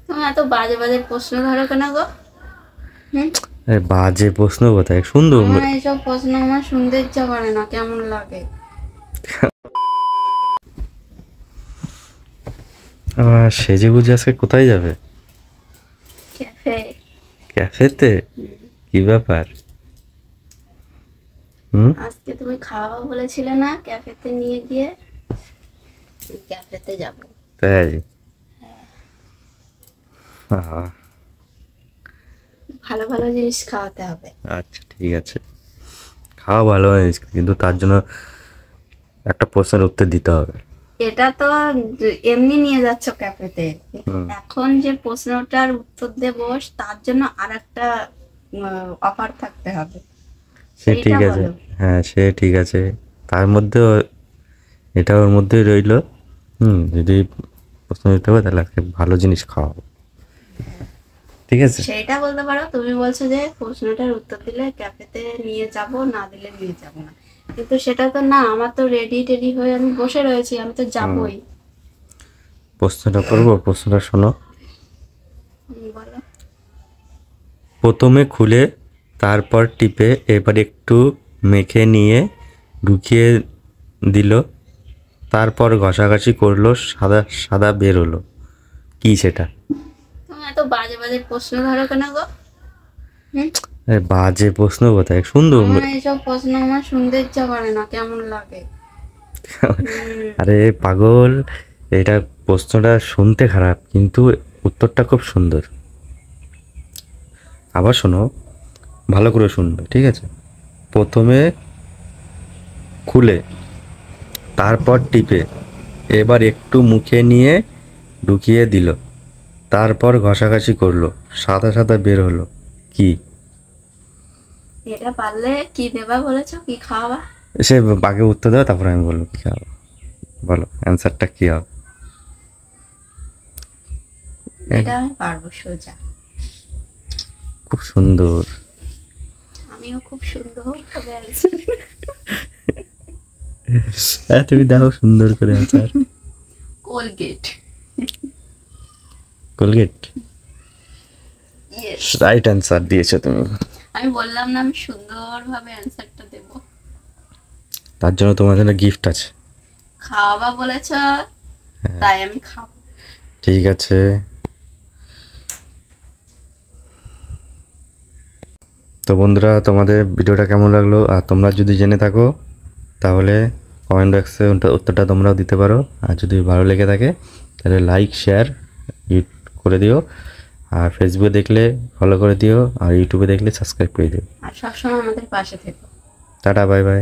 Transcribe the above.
তুমি এত বাজে বাজে প্রশ্ন ধরো কেন গো? হুম। বাজে প্রশ্ন কোথায়, সুন্দর। আমার এইসব প্রশ্ন আমার শুনতে ইচ্ছা করে না, কেমন লাগে। সেজে গুজে আজকে কোথায় যাবে? ক্যাফে। ক্যাফেতে? কি ব্যাপার? আজকে তুমি খাওয়াবো বলেছিলে না, ক্যাফেতে নিয়ে গিয়ে ক্যাফেতে যাব। তাই? আহা, ভালো ভালো জিনিস খাওয়াতে হবে। আচ্ছা ঠিক আছে, খাওয়া ভালো জিনিস, কিন্তু তার জন্য একটা প্রশ্নের উত্তর দিতে হবে। এটা তো এমনি নিয়ে যাচ্ছ ক্যাফেতে, হুম, এখন যে প্রশ্নটার উত্তর দেবো তার জন্য আর একটা অফার থাকতে হবে, সে সেইটা ঠিক আছে। বলো। হ্যাঁ সে ঠিক আছে, তার মধ্যে এটা ওর মধ্যেই রইলো। যদি প্রশ্ন দিতে হবে তাহলে আজকে ভালো জিনিস খাওয়াবো, ঠিক আছে? সেইটা বলতে পারো, তুমি বলছো যে প্রশ্নটার উত্তর দিলে ক্যাফেতে নিয়ে যাব, না দিলে নিয়ে যাব না, কিন্তু সেটা তো না, আমার তো রেডি টেডি হয়ে আমি বসে রয়েছি, আমি তো যাবই। প্রশ্নটা করবো, প্রশ্নটা শোনো। বলো। প্রথমে খুলে তারপর টিপে এবার একটু মেখে নিয়ে ঢুকিয়ে দিল, তারপর ঘষাঘষি করলো, সাদা সাদা বের হলো, কি সেটা? তুমি এত বাজে বাজে প্রশ্ন ধরো কেন গো? হুম। বাজে প্রশ্ন কোথায়, সুন্দর। আমার এইসব প্রশ্ন আমার শুনতে ইচ্ছা করে না, কেমন লাগে। আরে পাগল, এটা প্রশ্নটা শুনতে খারাপ কিন্তু উত্তরটা খুব সুন্দর। আবার শোনো, ভালো করে শুনবে, ঠিক আছে? প্রথমে খুলে তারপর টিপে এবার একটু মুখে নিয়ে ঢুকিয়ে দিল, তারপর ঘষাঘষি করলো, সাদা সাদা বের হলো, কি? এটা পারলে কি দেবা বলেছো, কি খাওয়াবা? সে আগে উত্তর দেবে, তারপর আমি বলবো কি খাবো। বলো অ্যান্সারটা কি হবে? এটা আমি পারবো সোজা। খুব সুন্দর। আমিও খুব সুন্দর ভাবে answer হ্যাঁ তুমি দেখো সুন্দর করে answer. Colgate. Colgate? Yes. Right answer দিয়েছো তুমি। আমি বললাম না, আমি সুন্দর ভাবে অ্যান্সারটা দেবো। তার জন্য তোমার জন্য গিফট আছে। খাওয়াবা বলেছ, তাই আমি খাবো। ঠিক আছে, তো বন্ধুরা তোমাদের ভিডিওটা কেমন লাগলো, আর তোমরা যদি জেনে থাকো তাহলে কমেন্ট বক্সে উত্তরটা তোমরাও দিতে পারো। আর যদি ভালো লেগে থাকে তাহলে লাইক শেয়ার করে দিও, আর ফেসবুকে দেখলে ফলো করে দিও, আর ইউটিউবে দেখলে সাবস্ক্রাইব করে দিও। আর সবসময় আমাদের পাশে থেকো। Tata, bye bye.